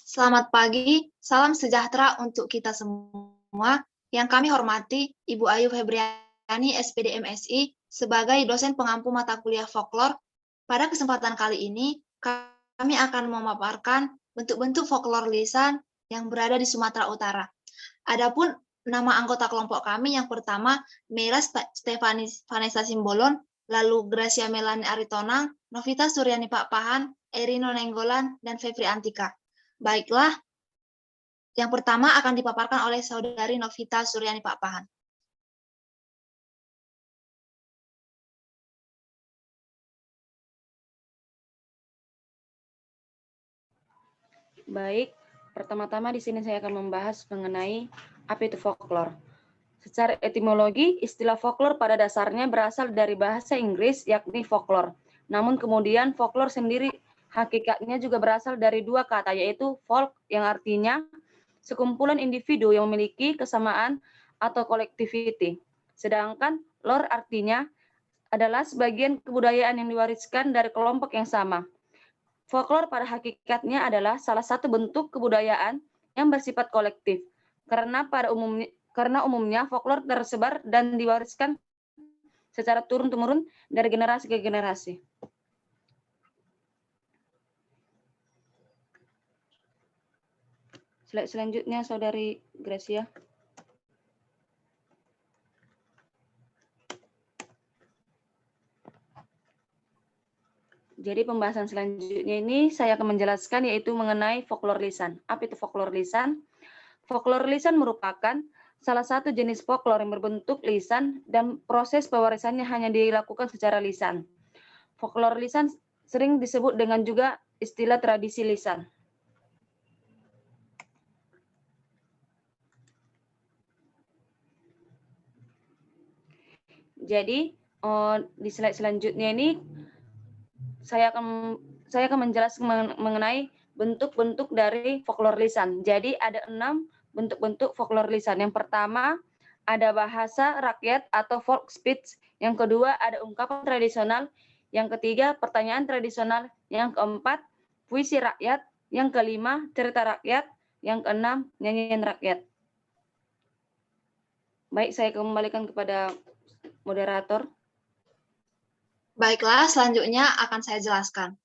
Selamat pagi, salam sejahtera untuk kita semua. Yang kami hormati Ibu Ayu Febriani, SPD MSI, sebagai dosen pengampu mata kuliah folklore. Pada kesempatan kali ini, kami akan memaparkan bentuk-bentuk folklore lisan yang berada di Sumatera Utara. Adapun nama anggota kelompok kami yang pertama, Meira Stefani Vanessa Simbolon, lalu Gracia Melani Aritonang, Novita Suryani Pakpahan, Erino Nenggolan, dan Febri Antika. Baiklah, yang pertama akan dipaparkan oleh Saudari Novita Suryani Pakpahan. Baik, pertama-tama di sini saya akan membahas mengenai apa itu folklore. Secara etimologi, istilah folklore pada dasarnya berasal dari bahasa Inggris yakni folklore. Namun kemudian folklore sendiri hakikatnya juga berasal dari dua kata, yaitu folk yang artinya sekumpulan individu yang memiliki kesamaan atau collectivity. Sedangkan lore artinya adalah sebagian kebudayaan yang diwariskan dari kelompok yang sama. Folklore pada hakikatnya adalah salah satu bentuk kebudayaan yang bersifat kolektif, karena umumnya folklore tersebar dan diwariskan secara turun-temurun dari generasi ke generasi. Slide selanjutnya, Saudari Gracia. Jadi pembahasan selanjutnya ini saya akan menjelaskan yaitu mengenai folklore lisan. Apa itu folklore lisan? Folklore lisan merupakan salah satu jenis folklore yang berbentuk lisan dan proses pewarisannya hanya dilakukan secara lisan. Folklore lisan sering disebut dengan juga istilah tradisi lisan. Jadi di slide selanjutnya ini saya akan menjelaskan mengenai bentuk-bentuk dari folklore lisan. Jadi ada 6 bentuk-bentuk folklore lisan. Yang pertama ada bahasa rakyat atau folk speech. Yang kedua ada ungkapan tradisional. Yang ketiga pertanyaan tradisional. Yang keempat puisi rakyat. Yang kelima cerita rakyat. Yang keenam nyanyian rakyat. Baik, saya kembalikan kepada moderator. Baiklah, selanjutnya akan saya jelaskan.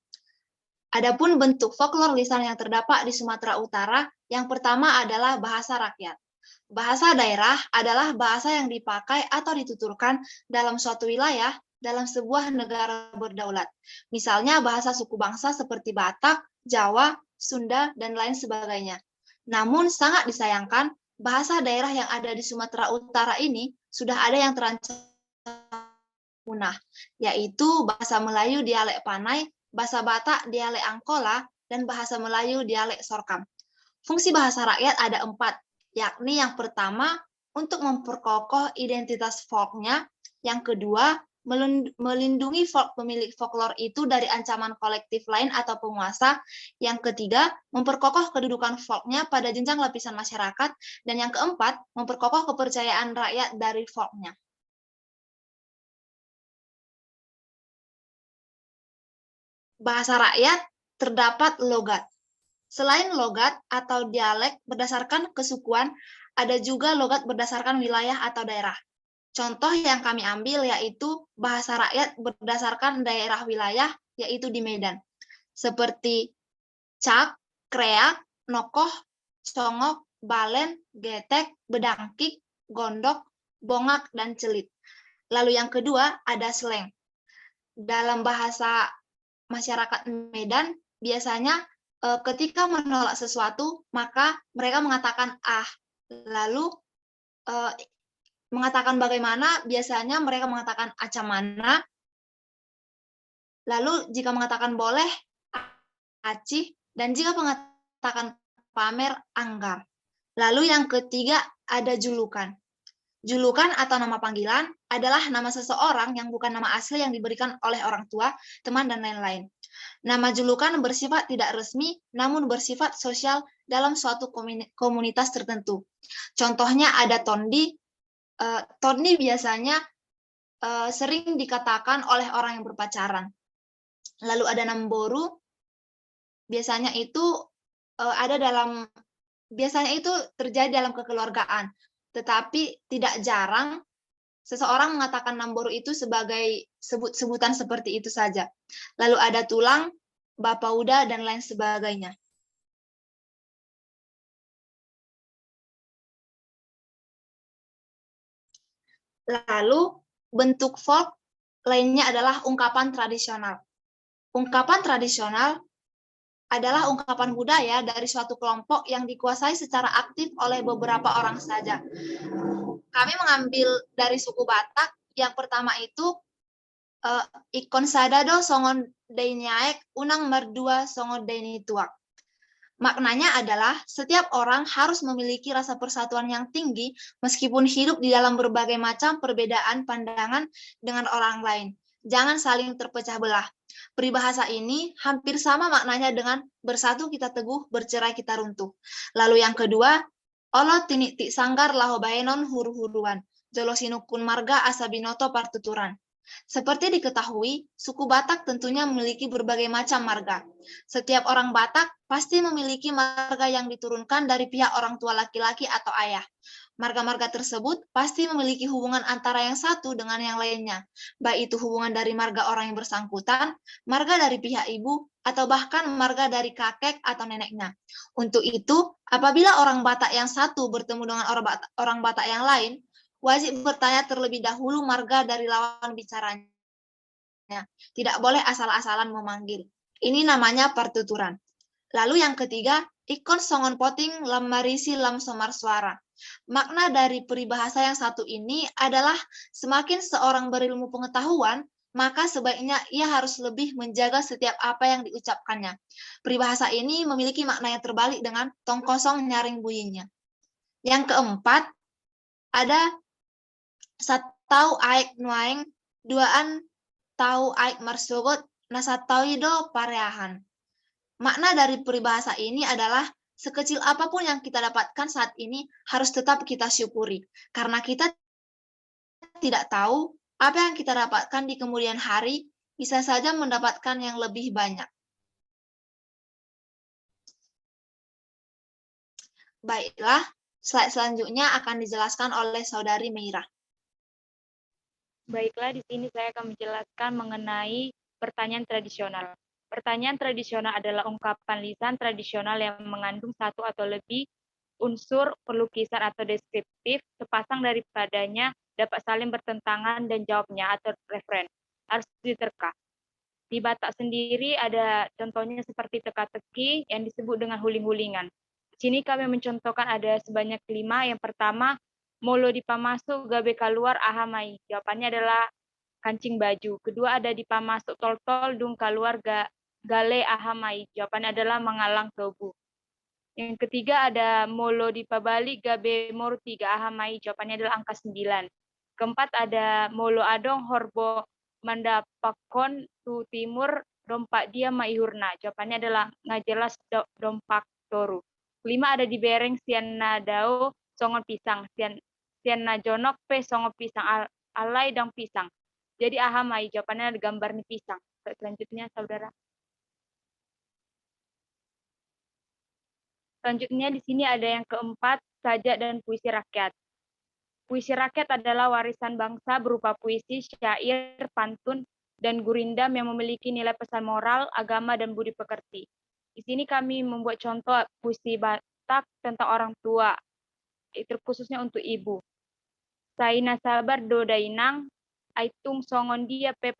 Adapun bentuk folklore lisan yang terdapat di Sumatera Utara, yang pertama adalah bahasa rakyat. Bahasa daerah adalah bahasa yang dipakai atau dituturkan dalam suatu wilayah dalam sebuah negara berdaulat. Misalnya bahasa suku bangsa seperti Batak, Jawa, Sunda, dan lain sebagainya. Namun sangat disayangkan, bahasa daerah yang ada di Sumatera Utara ini sudah ada yang terancam punah, yaitu bahasa Melayu dialek Panai, bahasa Batak dialek Angkola, dan bahasa Melayu dialek Sorkam. Fungsi bahasa rakyat ada 4, yakni yang pertama untuk memperkokoh identitas folknya, yang kedua melindungi pemilik folklore itu dari ancaman kolektif lain atau penguasa, yang ketiga memperkokoh kedudukan folknya pada jenjang lapisan masyarakat, dan yang keempat memperkokoh kepercayaan rakyat dari folknya. Bahasa rakyat terdapat logat. Selain logat atau dialek berdasarkan kesukuan, ada juga logat berdasarkan wilayah atau daerah. Contoh yang kami ambil yaitu bahasa rakyat berdasarkan daerah wilayah, yaitu di Medan. Seperti cak, kreak, nokoh, congok, balen, getek, bedangkik, gondok, bongak, dan celit. Lalu yang kedua ada slang. Dalam bahasa masyarakat Medan, biasanya ketika menolak sesuatu, maka mereka mengatakan ah. Lalu mengatakan bagaimana, biasanya mereka mengatakan acamana. Lalu jika mengatakan boleh, acih. Dan jika mengatakan pamer, anggar. Lalu yang ketiga ada julukan. Julukan atau nama panggilan adalah nama seseorang yang bukan nama asli yang diberikan oleh orang tua, teman, dan lain-lain. Nama julukan bersifat tidak resmi, namun bersifat sosial dalam suatu komunitas tertentu. Contohnya ada tondi. Tondi biasanya sering dikatakan oleh orang yang berpacaran. Lalu ada namboru. Biasanya itu ada dalam biasanya itu terjadi dalam kekeluargaan, tetapi tidak jarang seseorang mengatakan Namboru itu sebagai sebut-sebutan seperti itu saja. Lalu ada tulang, bapauda, dan lain sebagainya. Lalu bentuk folk lainnya adalah ungkapan tradisional. Ungkapan tradisional adalah ungkapan budaya dari suatu kelompok yang dikuasai secara aktif oleh beberapa orang saja. Kami mengambil dari suku Batak. Yang pertama itu ikon sadado songon dainyaek unang merdua songon daini tuak. Maknanya adalah setiap orang harus memiliki rasa persatuan yang tinggi meskipun hidup di dalam berbagai macam perbedaan pandangan dengan orang lain. Jangan saling terpecah belah. Peribahasa ini hampir sama maknanya dengan bersatu kita teguh, bercerai kita runtuh. Lalu yang kedua, olo tinik tik sanggar lahobaenon huru-huruan. Jolosinukun marga asabinoto partuturan. Seperti diketahui, suku Batak tentunya memiliki berbagai macam marga. Setiap orang Batak pasti memiliki marga yang diturunkan dari pihak orang tua laki-laki atau ayah. Marga-marga tersebut pasti memiliki hubungan antara yang satu dengan yang lainnya, baik itu hubungan dari marga orang yang bersangkutan, marga dari pihak ibu, atau bahkan marga dari kakek atau neneknya. Untuk itu, apabila orang Batak yang satu bertemu dengan orang Batak yang lain, wajib bertanya terlebih dahulu marga dari lawan bicaranya. Tidak boleh asal-asalan memanggil. Ini namanya pertuturan. Lalu yang ketiga, ikon songon poting lam marisi lam somar suara. Makna dari peribahasa yang satu ini adalah semakin seorang berilmu pengetahuan, maka sebaiknya ia harus lebih menjaga setiap apa yang diucapkannya. Peribahasa ini memiliki makna yang terbalik dengan tong kosong nyaring bunyinya. Yang keempat, ada satau aik nuaing, duaan tau aik marsogot, nasatauido pareahan. Makna dari peribahasa ini adalah sekecil apapun yang kita dapatkan saat ini harus tetap kita syukuri. Karena kita tidak tahu apa yang kita dapatkan di kemudian hari, bisa saja mendapatkan yang lebih banyak. Baiklah, slide selanjutnya akan dijelaskan oleh Saudari Meira. Baiklah, di sini saya akan menjelaskan mengenai pertanyaan tradisional. Pertanyaan tradisional adalah ungkapan lisan tradisional yang mengandung satu atau lebih unsur pelukisan atau deskriptif, sepasang daripadanya dapat saling bertentangan dan jawabnya atau referen harus diterka. Di Batak sendiri ada contohnya seperti teka-teki yang disebut dengan huling-hulingan. Di sini kami mencontohkan ada sebanyak 5. Yang pertama, molo di pamasuk gabe keluar ahamai. Jawabannya adalah kancing baju. Kedua ada di pamasuk tol-tol dung keluar gale ahamai. Jawabannya adalah mengalang tobu. Yang ketiga ada molo di pabalik gabe morti ga ahamai. Jawabannya adalah angka 9. Keempat ada molo adong horbo mandapakon tu timur dompak dia maihurna. Jawabannya adalah ngajelas dompak toru. Kelima ada di bereng sian nadao songon pisang. Sian najonok pe songon pisang alai dang pisang. Jadi ahamai, jawabannya ada gambar nih pisang. Selanjutnya saudara. Selanjutnya di sini ada yang keempat, sajak dan puisi rakyat. Puisi rakyat adalah warisan bangsa berupa puisi, syair, pantun, dan gurindam yang memiliki nilai pesan moral, agama, dan budi pekerti. Di sini kami membuat contoh puisi Batak tentang orang tua, terkhususnya untuk ibu. Saina sabar do dainang, aitung songon dia pe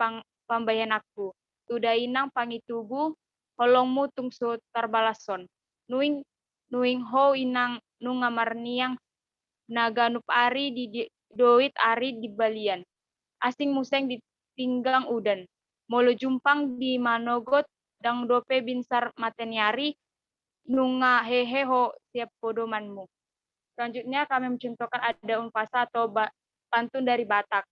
pambayan aku. Tu dainang pangitubu, holongmu tungso tarbalason. Nuing ho inang nungamarniang naganup ari di doit ari di balian. Asing museng ditinggang udan. Molo jumpang di manogot dang dope binsar mateniari nunga heheho siap podomanmu. Selanjutnya kami mencontohkan ada unpasa atau pantun dari Batak.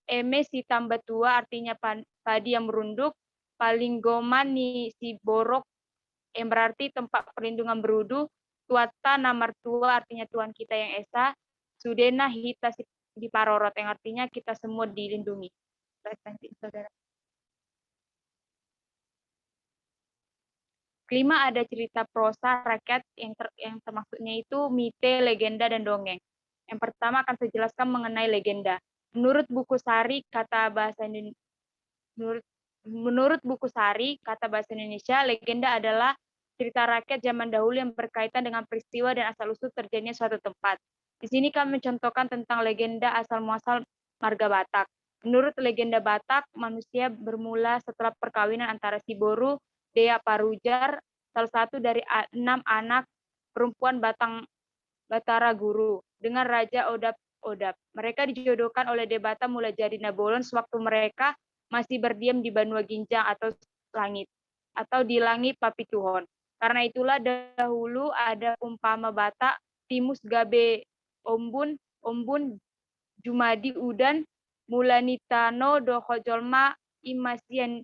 Eme si tambah tua artinya padi yang merunduk, paling goman ni si borok yang berarti tempat perlindungan berudu, tuata namar tua artinya Tuhan kita yang esa, sudena hita si di parorot yang artinya kita semua dilindungi. Kelima ada cerita prosa rakyat yang termasuknya itu mite, legenda, dan dongeng. Yang pertama akan saya jelaskan mengenai legenda. Menurut buku Sari kata bahasa Indonesia, menurut buku Sari kata bahasa Indonesia, legenda adalah cerita rakyat zaman dahulu yang berkaitan dengan peristiwa dan asal-usul terjadinya suatu tempat. Di sini kami mencontohkan tentang legenda asal-muasal marga Batak. Menurut legenda Batak, manusia bermula setelah perkawinan antara si Boru, Dea Parujar, salah satu dari 6 anak perempuan Batara Guru, dengan Raja Odap. Mereka dijodohkan oleh Debata mulai jadi Nabolon sewaktu mereka masih berdiam di Banua Ginjang atau langit, atau di langit Papituhon. Karena itulah dahulu ada umpama Batak, Timus Gabe Ombun, Jumadi Udan, Mulanitano Dohojolma Imasian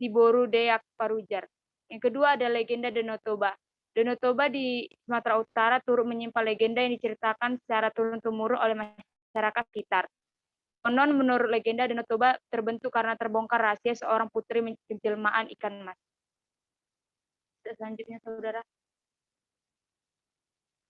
Diboru Deyak Parujar. Yang kedua ada legenda Danau Toba. Danau Toba di Sumatera Utara turut menyimpan legenda yang diceritakan secara turun-temurun oleh masyarakat sekitar. Konon menurut legenda Danau Toba terbentuk karena terbongkar rahasia seorang putri penjelmaan ikan emas. Selanjutnya, saudara.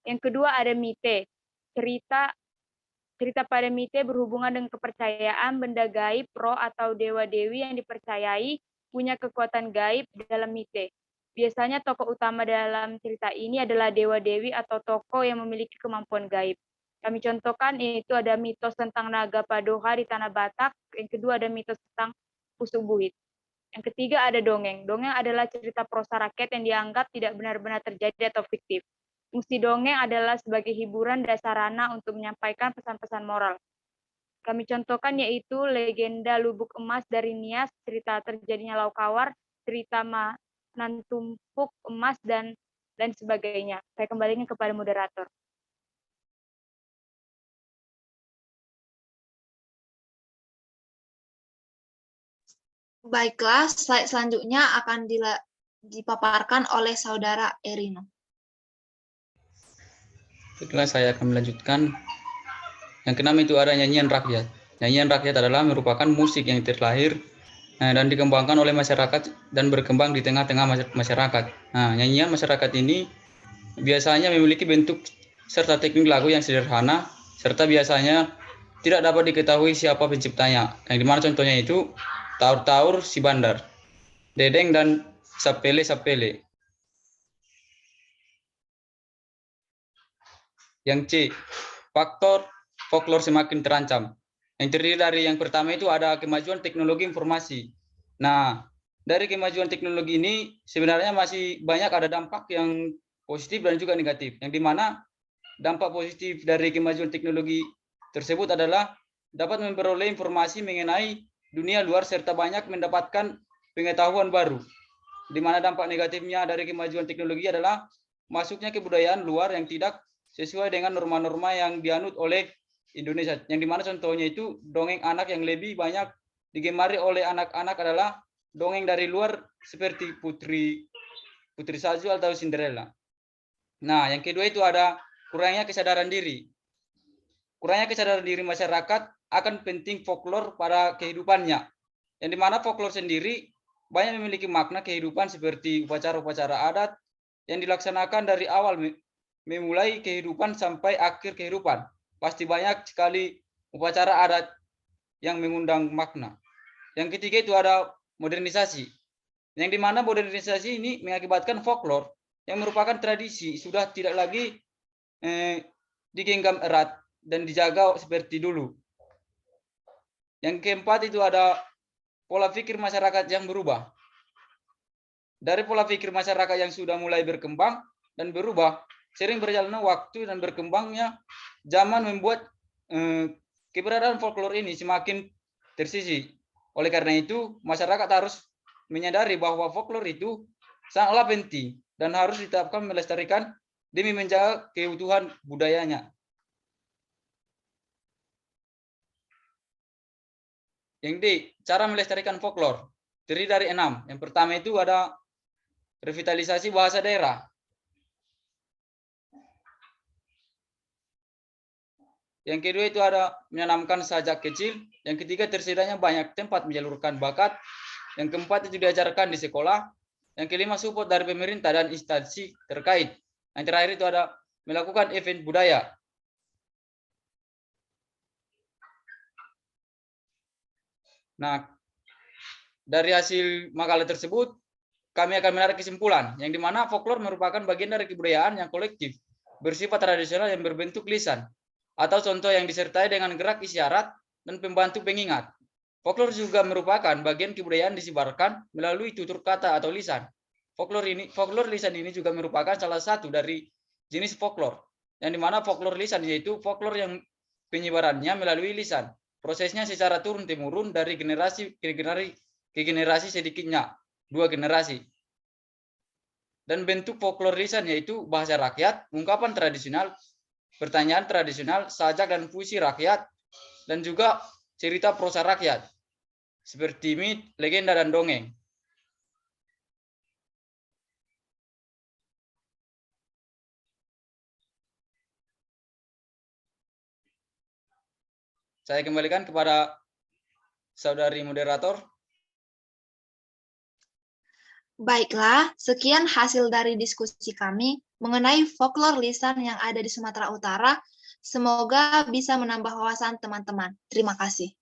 Yang kedua ada mite. Cerita pada mite berhubungan dengan kepercayaan benda gaib, roh atau dewa-dewi yang dipercayai punya kekuatan gaib dalam mite. Biasanya tokoh utama dalam cerita ini adalah dewa-dewi atau tokoh yang memiliki kemampuan gaib. Kami contohkan yaitu ada mitos tentang naga Padoha di tanah Batak, yang kedua ada mitos tentang Pusuk Buhit. Yang ketiga ada dongeng. Dongeng adalah cerita prosa rakyat yang dianggap tidak benar-benar terjadi atau fiktif. Fungsi dongeng adalah sebagai hiburan dan sarana untuk menyampaikan pesan-pesan moral. Kami contohkan yaitu legenda Lubuk Emas dari Nias, cerita terjadinya Laukawar, cerita Nantumpuk Emas, dan sebagainya. Saya kembalikan kepada moderator. Baiklah, slide selanjutnya akan dipaparkan oleh Saudara Erino. Baiklah, saya akan melanjutkan. Yang keenam itu ada nyanyian rakyat. Nyanyian rakyat adalah merupakan musik yang terlahir dan dikembangkan oleh masyarakat dan berkembang di tengah-tengah masyarakat. Nah, nyanyian masyarakat ini biasanya memiliki bentuk serta teknik lagu yang sederhana, serta biasanya tidak dapat diketahui siapa penciptanya. Yang dimana contohnya itu Taur-Taur Si Bandar, Dedeng dan Sapele-Sapele. Yang C, faktor folklore semakin terancam. Yang terdiri dari yang pertama itu ada kemajuan teknologi informasi. Nah, dari kemajuan teknologi ini sebenarnya masih banyak ada dampak yang positif dan juga negatif. Yang dimana dampak positif dari kemajuan teknologi tersebut adalah dapat memperoleh informasi mengenai dunia luar serta banyak mendapatkan pengetahuan baru. Di mana dampak negatifnya dari kemajuan teknologi adalah masuknya kebudayaan luar yang tidak sesuai dengan norma-norma yang dianut oleh Indonesia. Yang dimana contohnya itu dongeng anak yang lebih banyak digemari oleh anak-anak adalah dongeng dari luar seperti Putri Salju atau Cinderella. Nah, yang kedua itu ada kurangnya kesadaran diri. Kurangnya kesadaran diri masyarakat akan penting folklore pada kehidupannya. Yang dimana folklore sendiri banyak memiliki makna kehidupan seperti upacara-upacara adat yang dilaksanakan dari awal memulai kehidupan sampai akhir kehidupan. Pasti banyak sekali upacara adat yang mengundang makna. Yang ketiga itu ada modernisasi. Yang dimana modernisasi ini mengakibatkan folklore yang merupakan tradisi sudah tidak lagi digenggam erat dan dijaga seperti dulu. Yang keempat itu ada pola pikir masyarakat yang berubah. Dari pola pikir masyarakat yang sudah mulai berkembang dan berubah, sering berjalannya waktu dan berkembangnya zaman membuat keberadaan folklore ini semakin tersisih. Oleh karena itu, masyarakat harus menyadari bahwa folklore itu sangatlah penting dan harus ditetapkan melestarikan demi menjaga keutuhan budayanya. Yang D, cara melestarikan folklore terdiri dari 6. Yang pertama itu ada revitalisasi bahasa daerah. Yang kedua itu ada menanamkan sajak kecil. Yang ketiga tersedianya banyak tempat menyalurkan bakat. Yang keempat itu diajarkan di sekolah. Yang kelima, support dari pemerintah dan instansi terkait. Yang terakhir itu ada melakukan event budaya. Nah, dari hasil makalah tersebut, kami akan menarik kesimpulan, yang dimana folklore merupakan bagian dari kebudayaan yang kolektif, bersifat tradisional yang berbentuk lisan, atau contoh yang disertai dengan gerak isyarat dan pembantu pengingat. Folklore juga merupakan bagian kebudayaan disebarkan melalui tutur kata atau lisan. Folklore lisan ini juga merupakan salah satu dari jenis folklore, yang dimana folklore lisan yaitu folklore yang penyebarannya melalui lisan. Prosesnya secara turun-temurun dari generasi ke generasi sedikitnya 2 generasi. Dan bentuk folklore lisan yaitu bahasa rakyat, ungkapan tradisional, pertanyaan tradisional, sajak dan puisi rakyat, dan juga cerita prosa rakyat, seperti mit, legenda, dan dongeng. Saya kembalikan kepada saudari moderator. Baiklah, sekian hasil dari diskusi kami mengenai folklore lisan yang ada di Sumatera Utara. Semoga bisa menambah wawasan teman-teman. Terima kasih.